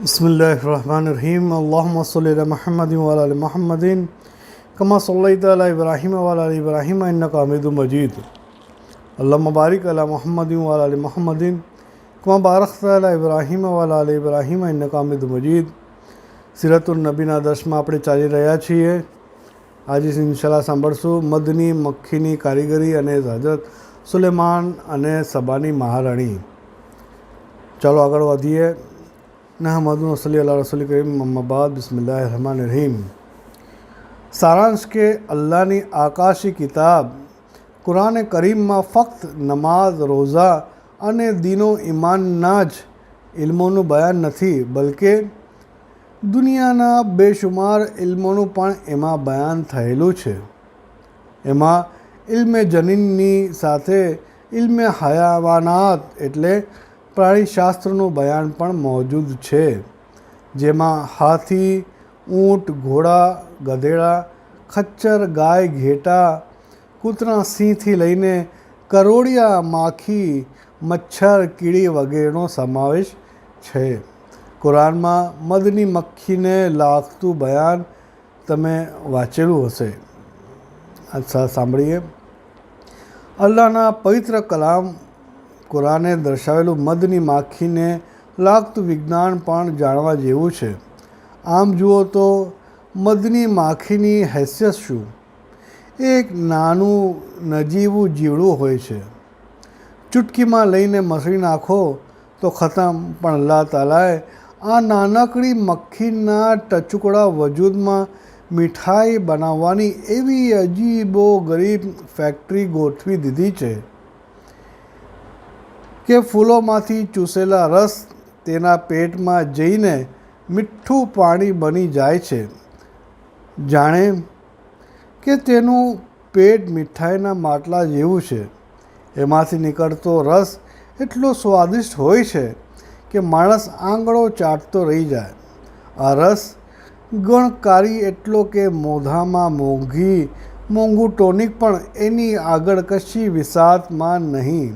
बिस्मिल्लाहिर्रहमानिर्रहीम अल्लाहुम्मा सल्लि अला मुहम्मदिन व अला आलि मुहम्मदिन कमा सल्लैता अला इब्राहीम व अला आलि इब्राहीम इन्नका हमीदुम मजीद अल्लाहुम्मा बारिक अला मुहम्मदिन व अला आलि मुहम्मदिन कमा बारकता अला इब्राहीम व अला आलि इब्राहीम इन्नका हमीदुम मजीद। सीरतुन नबीना દર્શમાં આપણે ચાલી રહ્યા છીએ। આજે ઇન્શાલ્લાહ સાંભળશું મધની મક્ખીની કારીગરી અને હજરત સુલેમાન અને સબાની મહારાણી। ચાલો આગળ વધીએ। नहमदु सल्ली अला रसूल करीम अम्माबाद बिस्मिल्लाहिर्रहमानिर्रहीम। सारांश के अल्लाहनी आकाशी किताब कुरान करीमમાં ફક્ત નમાઝ, રોઝા અને દીનો ઈમાનના જ ઇલ્મોનું બયાન નથી, બલકે દુનિયાના બેશુમાર ઇલ્મોનું પણ એમાં બયાન થયેલું છે। એમાં ઇલ્મે જનીનની સાથે ઇલ્મે હયાવાનાત એટલે પ્રાણીશાસ્ત્રનું બયાન પણ મોજૂદ છે, જેમાં હાથી, ઊંટ, ઘોડા, ગધેડા, ખચ્ચર, ગાય, ઘેટા, કૂતરા, સિંહથી લઈને કરોડિયા, માખી, મચ્છર, કીડી વગેરેનો સમાવેશ છે। કુરાનમાં મધની મક્ખીને લાગતું બયાન તમે વાંચેલું હશે। અચ્છા, સાંભળીએ। અલ્લાહના પવિત્ર કલામ કુરાને દર્શાવેલું મધની માખીને લાગતું વિજ્ઞાન પણ જાણવા જેવું છે। આમ જુઓ તો મધની માખીની હૈસિયત શું? એક નાનું નજીવું જીવડું હોય છે। ચૂટકીમાં લઈને મસળી નાખો તો ખતમ, પણ અલ્લાહ તાલાએ આ નાનકડી મક્ખીના ટચુકડા વજૂદમાં મીઠાઈ બનાવવાની એવી અજીબો ગરીબ ફેક્ટરી ગોઠવી દીધી છે કે ફૂલોમાંથી ચૂસેલા રસ તેના પેટમાં જઈને મીઠું પાણી બની જાય છે। જાણે કે તેનું પેટ મીઠાઈના માટલા જેવું છે। એમાંથી નીકળતો રસ એટલો સ્વાદિષ્ટ હોય છે કે માણસ આંગળો ચાટતો રહી જાય। આ રસ ગણકારી એટલો કે મોઢામાં મોંઘું ટોનિક પણ એની આગળ કશી વિસાતમાં નહીં।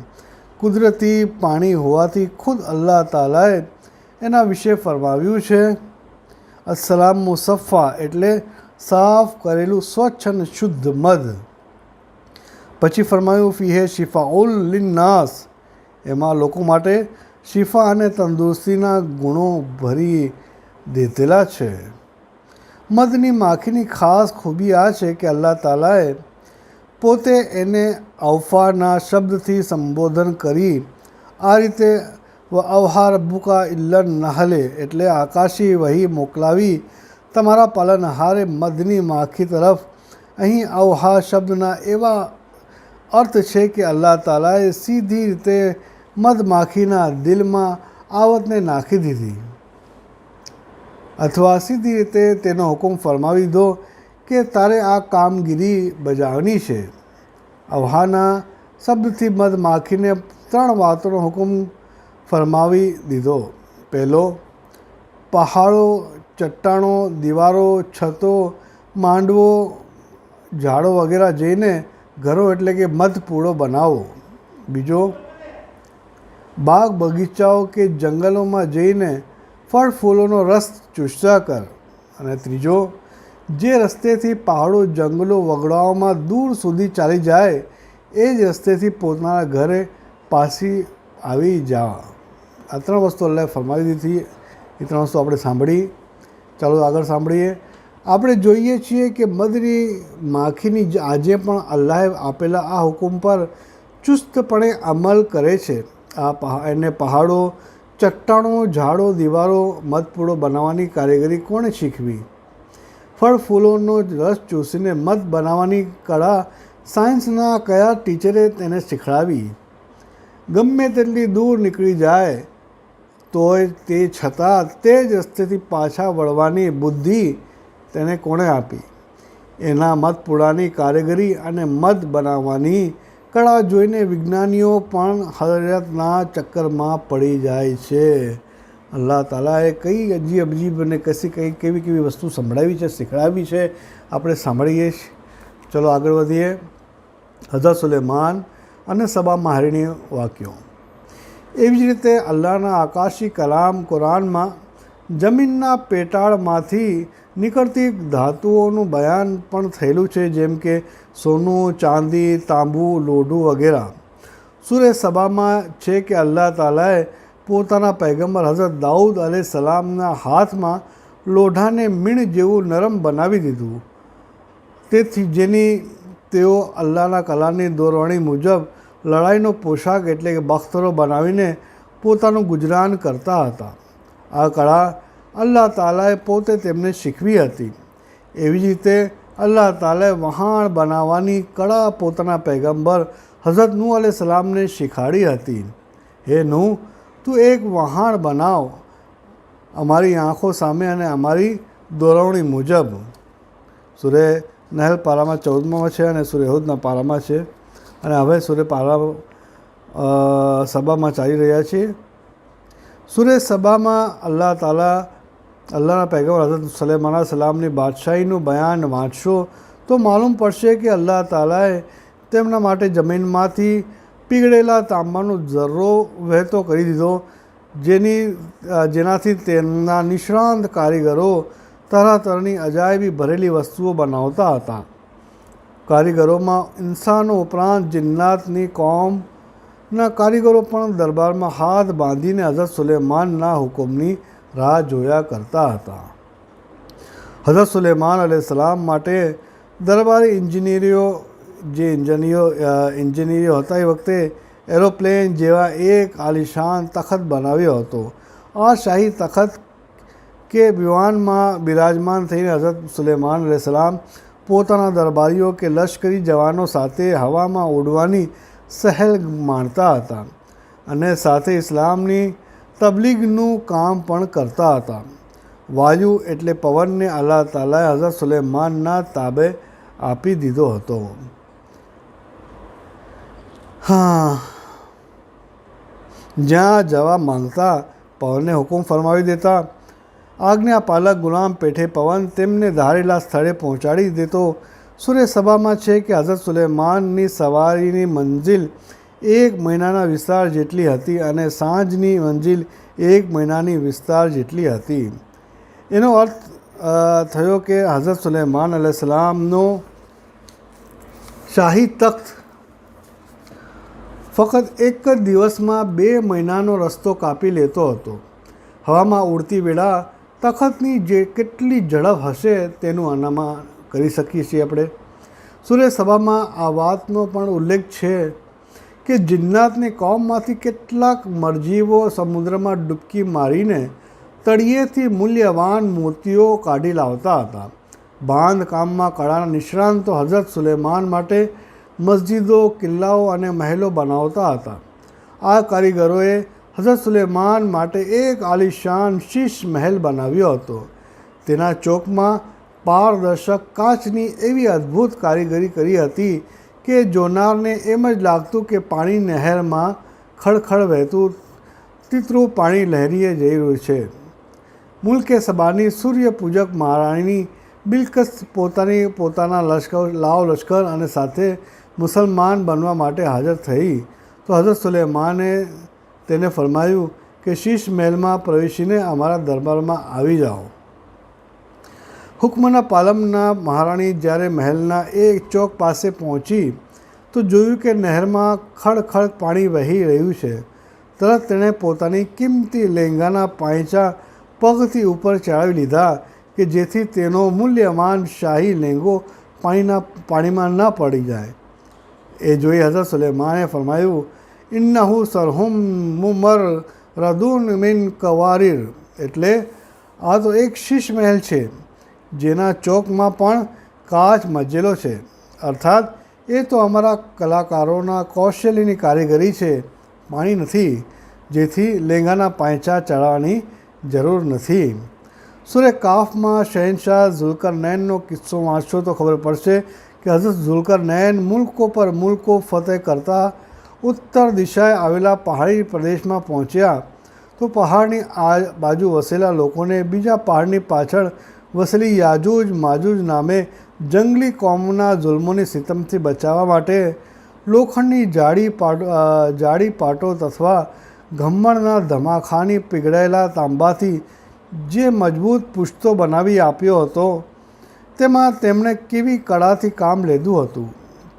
કુદરતી પાણી હોવાથી ખુદ અલ્લાહ તાલાએ એના વિશે ફરમાવ્યું છે, અસલામ મુસફા એટલે સાફ કરેલું સ્વચ્છ અને શુદ્ધ મધ। પછી ફરમાયું ફીહે શિફાઉલ લિન્નાસ, એમાં લોકો માટે શિફા અને તંદુરસ્તીના ગુણો ભરી દીધેલા છે। મધની માખીની ખાસ ખૂબી આ છે કે અલ્લાહ તાલાએ પોતે એને અવફાના શબ્દથી સંબોધન કરી આ રીતે વ અવહા રબ્બુકા ઇલ્લન નહલે એટલે આકાશી વહી મોકલાવી તમારા પાલનહારે મધની માખી તરફ। અહીં અવહા શબ્દના એવા અર્થ છે કે અલ્લાહ તાલાએ સીધી રીતે મધમાખીના દિલમાં આવતને નાખી દીધી, અથવા સીધી રીતે તેનો હુકમ ફરમાવી દો કે તારે આ કામગીરી બજાવવાની છે। અવહાના શબ્દથી મધમાખીને 3 વાતોનો હુકમ ફરમાવી દીધો। પહેલો, પહાડો, ચટ્ટાણો, દીવારો, છતો, માંડવો, ઝાડો વગેરે જઈને ઘરો એટલે કે મધપૂડો બનાવો। બીજો, બાગ બગીચાઓ કે જંગલોમાં જઈને ફળ ફૂલોનો રસ ચૂસ્યા કર। અને ત્રીજો, જે રસ્તેથી પહાડો, જંગલો, વગડાઓમાં દૂર સુધી ચાલી જાય એ જ રસ્તેથી પોતાના ઘરે પાછી આવી જા। આ 3 વસ્તુ અલ્લાહે ફરમાવી દીધી। એ 3 વસ્તુ આપણે સાંભળી। ચાલો આગળ સાંભળીએ। આપણે જોઈએ છીએ કે મધની માખીની આજે પણ અલ્લાહે આપેલા આ હુકમ પર ચુસ્તપણે અમલ કરે છે। એને પહાડો, ચટ્ટાણો, ઝાડો, દીવારો, મધપૂડો બનાવવાની કારીગરી કોણે શીખવી? ફળ ફૂલોનો રસ ચૂસીને મધ બનાવવાની કળા સાયન્સના કયા ટીચરે તેને શીખડાવી? ગમે તેટલી દૂર નીકળી જાય તોય તે છતાં તે જ રસ્તેથી પાછા વળવાની બુદ્ધિ તેને કોણે આપી? એના મધપૂડાની કારીગરી અને મધ બનાવવાની કળા જોઈને વિજ્ઞાનીઓ પણ હૈરતના ચક્કરમાં પડી જાય છે। અલ્લાહ તાલાએ કઈ અજીબ અને કેવી વસ્તુ સંભળાવી છે, શીખડાવી છે, આપણે સાંભળીએ। ચલો આગળ વધીએ। હઝરત સુલેમાન અને સબા મહારાણીનું વાક્યો। એવી જ રીતે અલ્લાહના આકાશી કલામ કુરાનમાં જમીનના પેટાળમાંથી નીકળતી ધાતુઓનું બયાન પણ થયેલું છે, જેમ કે સોનું, ચાંદી, તાંબુ, લોઢું વગેરે. સૂરે સબામાં છે કે અલ્લાહ તાલાએ પોતાના પૈગંબર હઝરત દાઉદ અલૈહિસ્સલામના હાથમાં લોઢાને મીણ જેવું નરમ બનાવી દીધું, તેથી જેની તેઓ અલ્લાહના કલાની દોરવણી મુજબ લડાઈનો પોશાક એટલે કે બખ્તરો બનાવીને પોતાનું ગુજરાન કરતા હતા. આ કળા અલ્લાહ તાલાએ પોતે તેમને શીખવી હતી. એવી જ રીતે અલ્લાહ તાલાએ વહાણ બનાવવાની કળા પોતાના પૈગંબર હઝરત નૂહ અલૈહિસ્સલામને શીખવાડી હતી. હે નૂહ, તું એક વહાણ બનાવ અમારી આંખો સામે અને અમારી દોરવણી મુજબ. સૂરે નહલ પારામાં 14માં છે અને સૂરે હૂદના પારામાં છે. અને હવે સૂરે સબામાં ચાલી રહ્યા છીએ. સૂરે સબામાં અલ્લાહના પૈગંબર હઝરત સુલેમાન સલામની બાદશાહીનું બયાન વાંચશો તો માલુમ પડશે કે અલ્લાહ તાલાએ તેમના માટે જમીનમાંથી પીગળેલા તાંબાનો ઝર્રો વહેતો કરી દીધો, જેનાથી તેમના નિષ્ણાંત કારીગરો તરહ તરહની અજાયબી ભરેલી વસ્તુઓ બનાવતા હતા. કારીગરોમાં ઇન્સાનો ઉપરાંત જિન્નાતની કોમના કારીગરો પણ દરબારમાં હાથ બાંધીને હઝરત સુલેમાનના હુકમની રાહ જોયા કરતા હતા. હઝરત સુલેમાન અલૈહિસ્સલામ માટે દરબારી ઇન્જિનિયરો હતા એ વખતે એરોપ્લેન જેવા એક આલિશાન તખત બનાવ્યો હતો. આ શાહી તખત કે વિમાનમાં બિરાજમાન થઈને હઝરત સુલેમાન અલૈહિસ્સલામ પોતાના દરબારીઓ કે લશ્કરી જવાનો સાથે હવામાં ઉડવાની સહેલ માણતા હતા અને સાથે ઇસ્લામની તબલીગનું કામ પણ કરતા હતા. વાયુ એટલે પવનને અલ્લાહ તાલાએ હઝરત સુલેમાનના તાબે આપી દીધો હતો. જ્યાં જવા માંગતા પવનને હુકમ ફરમાવી દેતા. આજ્ઞા પાલક ગુલામ પેઠે પવન તેમને ધારેલા સ્થળે પહોંચાડી દેતો. સૂરે સબામાં છે કે હઝરત સુલેમાનની સવારીની મંજિલ 1 મહિનાના વિસ્તાર જેટલી હતી અને સાંજની મંજિલ 1 મહિનાની વિસ્તાર જેટલી હતી. એનો અર્થ થયો કે હઝરત સુલેમાન અલૈહિસ્સલામનો શાહી તખ્ત ફક્ત એક જ દિવસમાં 2 મહિનાનો રસ્તો કાપી લેતો હતો. હવામાં ઉડતી વેળા તખતની જે કેટલી ઝડપ હશે તેનું અનુમાન કરી શકીએ છીએ આપણે. સૂરે સબામાં આ વાતનો પણ ઉલ્લેખ છે કે જિન્નાતની કોમમાંથી કેટલાક મરજીવો સમુદ્રમાં ડૂબકી મારીને તળિયેથી મૂલ્યવાન મોતીઓ કાઢી લાવતા હતા. બાંધકામમાં કળાના નિષ્ણાંતો હઝરત સુલેમાન માટે મસ્જિદો, કિલ્લાઓ અને મહેલો બનાવતા હતા. આ કારીગરોએ હઝરત સુલેમાન માટે એક આલિશાન શીશ મહેલ બનાવ્યો હતો. તેના ચોકમાં પારદર્શક કાચની એવી અદ્ભુત કારીગરી કરી હતી કે જોનારને એમ જ લાગતું કે પાણી નહેરમાં ખળખળ વહેતું તીતરું પાણી લહેરીએ જઈ રહ્યું છે. મુલ્કે સબાની સૂર્યપૂજક મહારાણી બિલકિસ પોતાના લશ્કર અને સાથે મુસલમાન બનવા માટે હાજર થઈ તો હઝરત સુલેમાને તેને ફરમાયું કે શીશ મહેલમાં પ્રવેશીને અમારા દરબારમાં આવી જાઓ. હુકમના પાલમના મહારાણી જ્યારે મહેલના એક ચોક પાસે પહોંચી તો જોયું કે નહેરમાં ખળખળ પાણી વહી રહ્યું છે. તરત તેણે પોતાની કિંમતી લેંગાના પાંચા પગથી ઉપર ચડાવી લીધા કે જેથી તેનો મૂલ્યવાન શાહી લેંગો પાણીમાં ન પડી જાય. એ જોઈ હઝરત સુલેમાને ફરમાયું, ઇન્નહુ સરહુમ મુમરદુન મિન કવારીર, એટલે આ તો એક શીશ મહેલ છે જેના ચોકમાં પણ કાચ મચેલો છે. અર્થાત એ તો અમારા કલાકારોના કૌશલ્યની કારીગરી છે, પાણી નથી, જેથી લેંગાના પાંચા ચડાવવાની જરૂર નથી. સૂરે કાફમાં શહેનશાહ ઝુલ્કરનૈનનો કિસ્સો વાંચશો તો ખબર પડશે કે હઝરત ઝુલ્કરનૈન મુલ્કો પર મુલ્કો ફતહ કરતા ઉત્તર દિશાએ આવેલા પહાડી પ્રદેશમાં પહોંચ્યા તો પહાડની બાજુ વસેલા લોકોને બીજા પહાડની પાછળ વસેલી યાજૂજ માજૂજ નામે જંગલી કોમના જુલ્મોની સિતમથી બચાવવા માટે લોખંડની જાડી પાટો તથા ઘમ્મણના ધમાખાની પીગળાયેલા તાંબાથી જે મજબૂત પુશ્તો બનાવી આપ્યો હતો તેમાં તેમણે કેવી કળાથી કામ લીધું હતું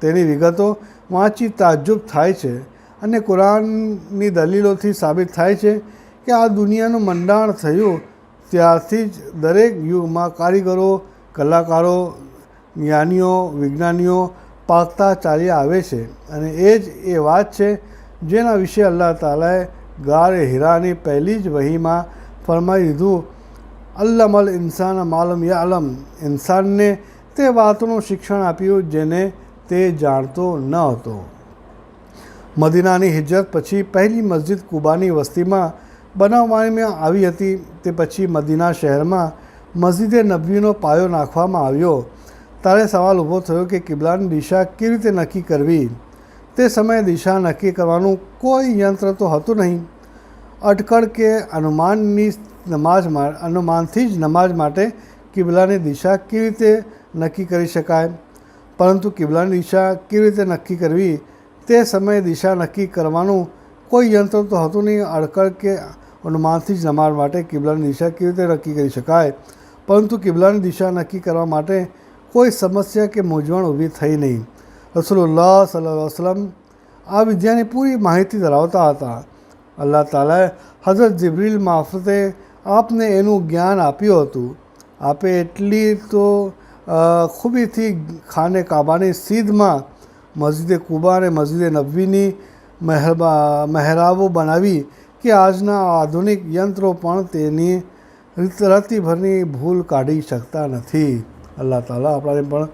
તેની વિગતો વાંચી તાજ્જુબ થાય છે અને કુરાનની દલીલોથી સાબિત થાય છે કે આ દુનિયાનું મંડાણ થયું ત્યારથી જ દરેક યુગમાં કારીગરો, કલાકારો, જ્ઞાનીઓ, વિજ્ઞાનીઓ પાકતા ચાલ્યા આવે છે અને એ જ એ વાત છે જેના વિશે અલ્લાહ તાલાએ ગારે હીરાની પહેલી જ વહીમાં ફરમાવી દીધું, અલ્લમલ ઇન્સાન માલમ યાલમ, ઇન્સાનને તે વાતનું શિક્ષણ આપ્યું જેને તે જાણતો ન હતો. મદીનાની હિજરત પછી પહેલી મસ્જિદ કુબાની વસ્તીમાં બનાવવામાં આવી હતી. તે પછી મદીના શહેરમાં મસ્જિદે નબવીનો પાયો નાખવામાં આવ્યો. ત્યારે સવાલ ઊભો થયો કે કિબલાની દિશા કેવી રીતે નક્કી કરવી. તે સમયે દિશા નક્કી કરવાનું કોઈ યંત્ર તો હતું નહીં. અટકળ કે અનુમાનથી જ નમાઝ માટે કિબલાની દિશા કેવી રીતે નક્કી કરી શકાય. પરંતુ કિબલાની દિશા કેવી રીતે નક્કી કરવી તે સમયે દિશા નક્કી કરવાનું કોઈ યંત્ર તો હતું નહીં. અટકળ કે અનુમાનથી જ નમાઝ માટે કિબલાની દિશા કેવી રીતે નક્કી કરી શકાય. પરંતુ કિબલાની દિશા નક્કી કરવા માટે કોઈ સમસ્યા કે મૂંઝવણ ઊભી થઈ નહીં. રસૂલુલ્લાહ સલ્લલ્લાહુ અલૈહિ વસલ્લમ આ વિદ્યાની પૂરી માહિતી ધરાવતા હતા. અલ્લાહ તાલાએ હઝરત જિબ્રીલ મારફતે આપને એનું જ્ઞાન આપ્યું હતું. આપે એટલી તો ખૂબીથી ખાને કાબાની સીધમાં મસ્જિદે કુબા અને મસ્જિદે નબવીની મહેરાબો બનાવી કે આજના આધુનિક યંત્રો પણ તેની રત્તીભરની ભૂલ કાઢી શકતા નથી. અલ્લાહ તાલા આપણાને પણ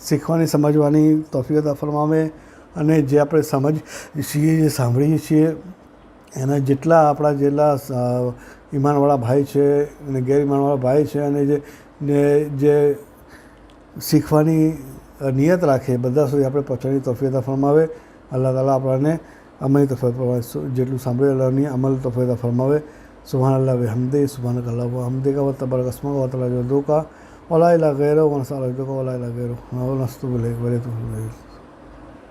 શીખવાની, સમજવાની તૌફીક અતા ફરમાવે અને જે આપણે સમજીએ છીએ, જે સાંભળીએ છીએ એના જેટલા આપણા જેટલા ઈમાનવાળા ભાઈ છે અને ગેરઈમાનવાળા ભાઈ છે અને જે શીખવાની નિયત રાખે બધા સુધી આપણે પહોંચવાની તૌફીક અતા ફરમાવે. અલ્લાહ તાલા આપણને અમલની તૌફીક ફરમાવે. જેટલું સાંભળે અલ્લાહની અમલ તૌફીક અતા ફરમાવે. સુબહાન અલ્લાહ વહમદે, સુબહાનક અલ્લાહ વહમદેકા વ તબારક અસ્મક વ તઆલા જદ્દુકા વલા ઇલાહા ગૈરુહુ વ નસઅલુકા વલા ઇલાહા ગૈરુહુ વ નસ્તુબુ ઇલૈક વ ઇલૈહિ